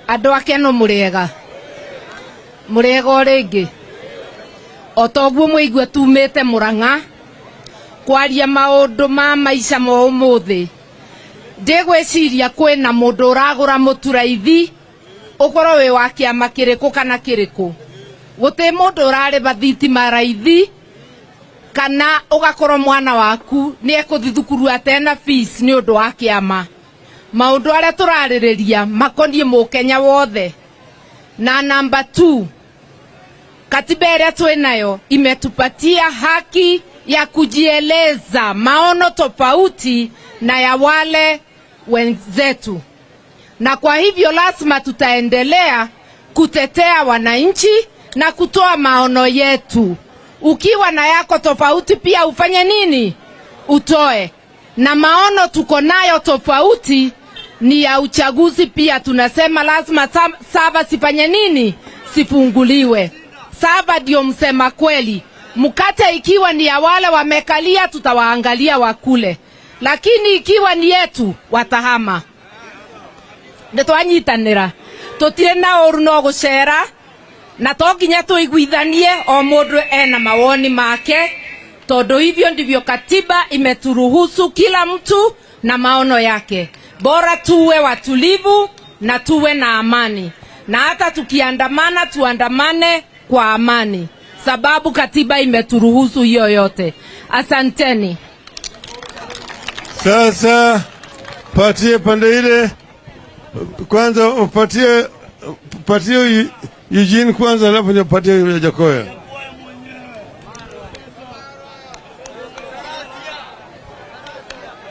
Andå ake no må rä ega o rä ngä o toguo må igua tumä te må rang'a kwaria maå ndå ma maica ma å må thä ndä gwä ciria kwä na må ndå å ragå ra må turaithi å korwo wä wa kä ama kä rä kå kana kä rä kå gå tä må ndå å rarä ba thitima raithi kana å gakorwo mwana waku nä ekå thi thukuru atena fees nä å ndå wa kä ama maundu aria turaririria makonie mukenya wothe na number 2 katiba iria twinayo imetupatia haki ya kujieleza maono tofauti na ya wale wenzetu, na kwa hivyo lazima tutaendelea kutetea wananchi na kutoa maono yetu. Ukiwa na yako tofauti pia ufanye nini? Utoe. Na maono tuko nayo tofauti ni ya uchaguzi pia. Tunasema lazima saba sifanye nini? Sifunguliwe. Saba ndio msema kweli. Mkate ikiwa ni ya wale wamekalia tutawaangalia wakule, lakini ikiwa ni yetu watahama. Ndetwanyitanira tutire na oru no gucera na toginya tuiguithanie o mundu ena mawoni make, todo hivyo ndivyo katiba imeturuhusu kila mtu na maono yake. Bora tuwe watulivu na tuwe na amani, na hata tukiandamana tuandamane kwa amani, sababu katiba imeturuhusu hiyo yote. Asanteni. Sasa patie pande ile kwanza, patie Eugene kwanza, alafu ndio patie Jakoya.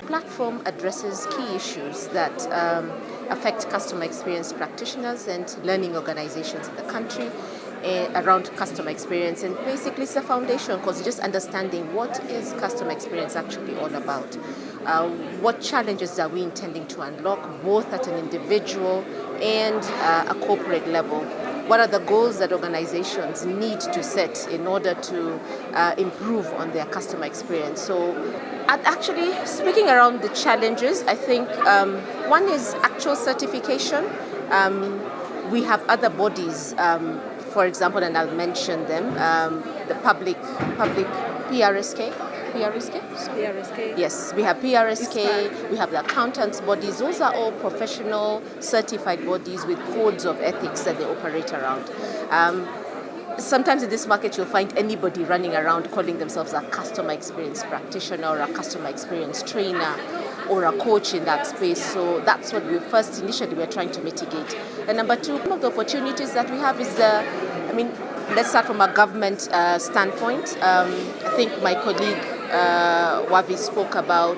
Platform addresses key issues that affect customer experience practitioners and learning organizations in the country around customer experience, and basically it's a foundation because just understanding what is customer experience actually all about. What challenges are we intending to unlock both at an individual and a corporate level? What are the goals that organizations need to set in order to improve on their customer experience? So actually, speaking around the challenges, I think one is actual certification. We have other bodies, for example, and I'll mention them, the public PRSK. PRSK? Yes, we have PRSK, we have the accountants bodies. Those are all professional certified bodies with codes of ethics that they operate around. Sometimes in this market you'll find anybody running around calling themselves a customer experience practitioner or a customer experience trainer or a coach in that space. So that's what we first initially we're trying to mitigate. And number 2, one of the opportunities that we have is let's start from a government standpoint. I think my colleague Wavi spoke about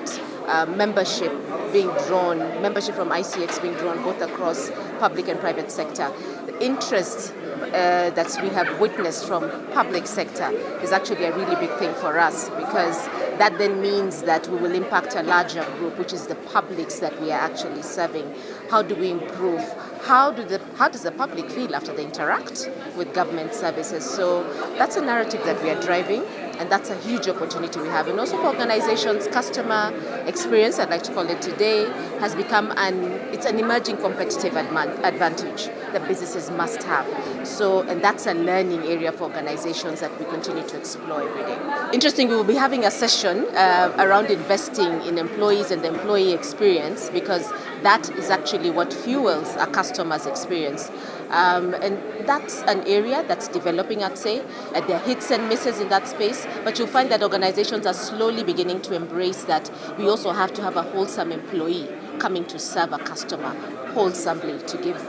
membership from ICX being drawn both across public and private sector. The interest that we have witnessed from public sector is actually a really big thing for us, because that then means that we will impact a larger group, which is the publics that we are actually serving. How do we improve? How does the public feel after they interact with government services? So that's a narrative that we are driving, and that's a huge opportunity we have. And also for organizations, customer experience, I'd like to call it today, has become an emerging competitive advantage that businesses must have. So, and that's a learning area for organizations that we continue to explore every day. Interesting, we will be having a session around investing in employees and the employee experience, because that is actually what fuels our customers' experience. And that's an area that's developing, I'd say. There are hits and misses in that space, but you'll find that organizations are slowly beginning to embrace that we also have to have a wholesome employee coming to serve a customer wholesomely to give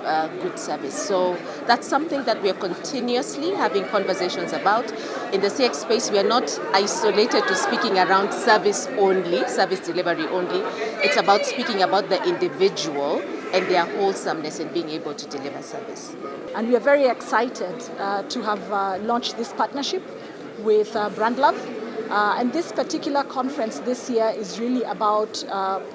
good service. So that's something that we are continuously having conversations about. In the CX space, we are not isolated to speaking around service delivery only. It's about speaking about the individual and their wholesomeness in being able to deliver service. And we are very excited to have launched this partnership with BrandLove. And this particular conference this year is really about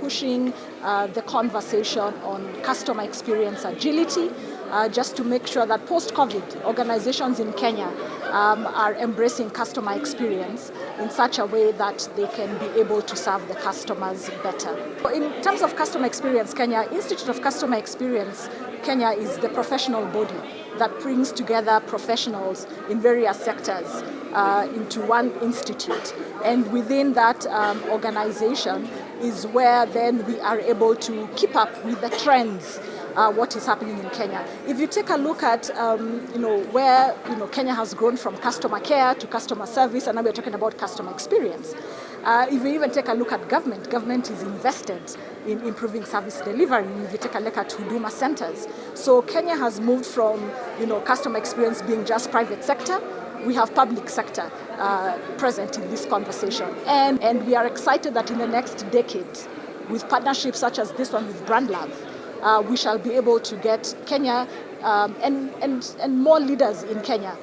pushing the conversation on customer experience agility, just to make sure that post-COVID, organizations in Kenya are embracing customer experience in such a way that they can be able to serve the customers better. In terms of customer experience, Kenya, Institute of Customer Experience Kenya is the professional body that brings together professionals in various sectors into one institute. And within that organization is where then we are able to keep up with the trends, what is happening in Kenya. If you take a look at where Kenya has grown from customer care to customer service, and now we're talking about customer experience. If you even take a look at government is invested in improving service delivery. If you take a look at Huduma centers. So Kenya has moved from customer experience being just private sector. We have public sector present in this conversation. And we are excited that in the next decade, with partnerships such as this one with BrandLove, we shall be able to get Kenya and more leaders in Kenya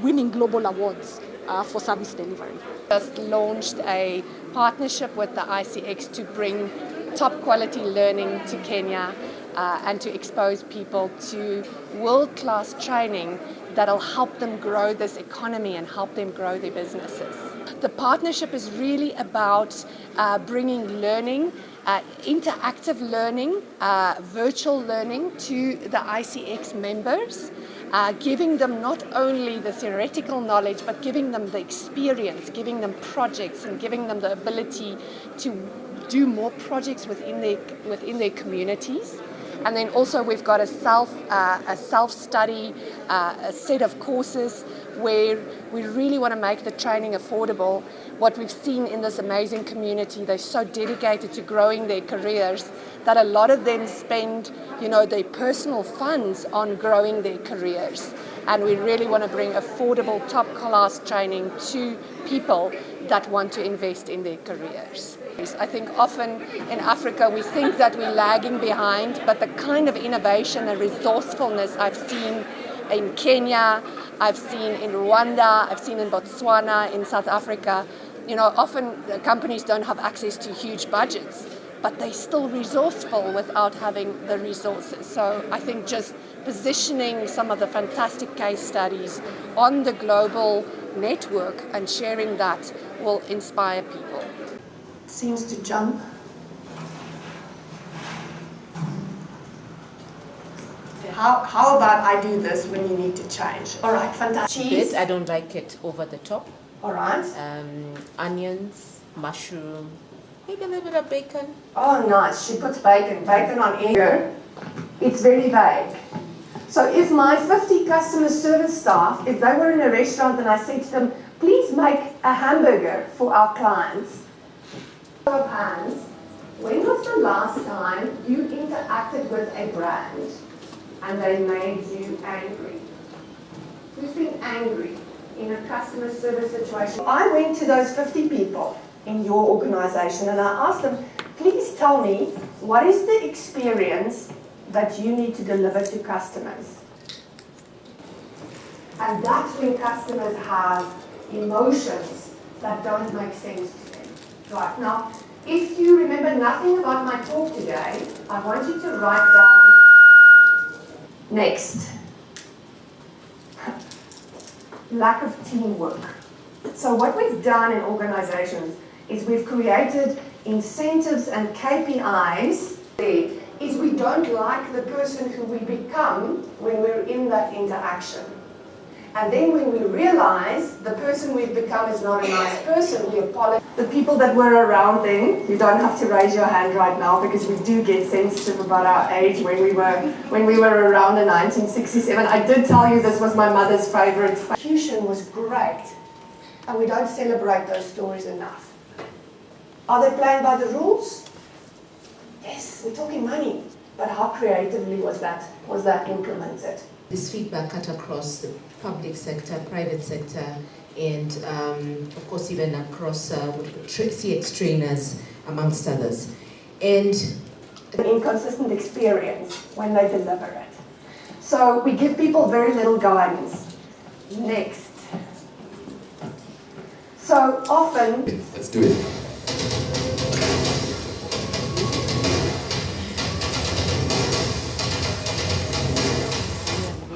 winning global awards for service delivery. Just launched a partnership with the ICX to bring top quality learning to Kenya and to expose people to world-class training that'll help them grow this economy and help them grow their businesses. The partnership is really about bringing learning, interactive learning, virtual learning to the ICX members, giving them not only the theoretical knowledge, but giving them the experience, giving them projects, and giving them the ability to do more projects within their communities. And then also we've got a self-study, a set of courses where we really want to make the training affordable. What we've seen in this amazing community, they're so dedicated to growing their careers that a lot of them spend, their personal funds on growing their careers. And we really want to bring affordable, top-class training to people that want to invest in their careers. I think often in Africa we think that we're lagging behind, but the kind of innovation and resourcefulness I've seen in Kenya, I've seen in Rwanda, I've seen in Botswana, in South Africa, often the companies don't have access to huge budgets, but they're still resourceful without having the resources. So I think just positioning some of the fantastic case studies on the global network and sharing that will inspire people. Seems to jump. How about I do this when you need to change? All right, fantastic. Cheese. I don't like it over the top. All right. Onions, mushroom, maybe a little bit of bacon. Oh, nice. She puts bacon on here. It's very vague. So if my 50 customer service staff, if they were in a restaurant and I said to them, please make a hamburger for our clients, of hands, when was the last time you interacted with a brand and they made you angry? Who's been angry in a customer service situation? I went to those 50 people in your organization and I asked them, please tell me, what is the experience that you need to deliver to customers? And that's when customers have emotions that don't make sense to them. Right, now, if you remember nothing about my talk today, I want you to write down next. Lack of teamwork. So what we've done in organizations is we've created incentives and KPIs. Is we don't like the person who we become when we're in that interaction. And then when we realize the person we've become is not a nice person, we apologize. The people that were around then, you don't have to raise your hand right now because we do get sensitive about our age when we were around in 1967. I did tell you this was my mother's favorite. Execution was great, and we don't celebrate those stories enough. Are they playing by the rules? Yes, we're talking money, but how creatively was that implemented? This feedback cut across the public sector, private sector, and of course even across CX trainers, amongst others. And an inconsistent experience when they deliver it. So we give people very little guidance. Next. So often... Let's do it.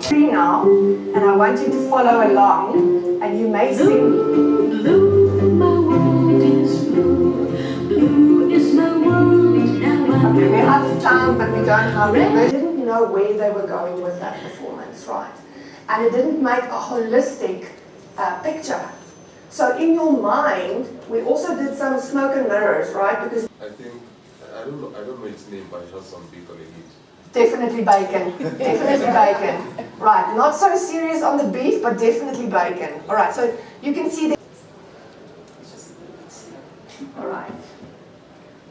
Three now, and I want you to follow along, and you may sing. Okay, we have sound, but we don't have it. They didn't know where they were going with that performance, right? And it didn't make a holistic picture. So in your mind, we also did some smoke and mirrors, right? Because I think, I don't know its name, but it has some bacon in it. definitely bacon, definitely bacon. Right, not so serious on the beef, but definitely bacon. All right, so you can see the. All right.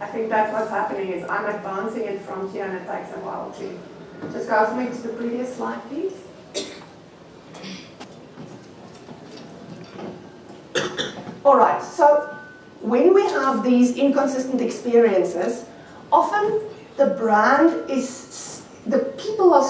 I think that's what's happening is I'm advancing it from here and it takes a while to. Just go for me to the previous slide, please. All right, so when we have these inconsistent experiences, often the brand is, the people are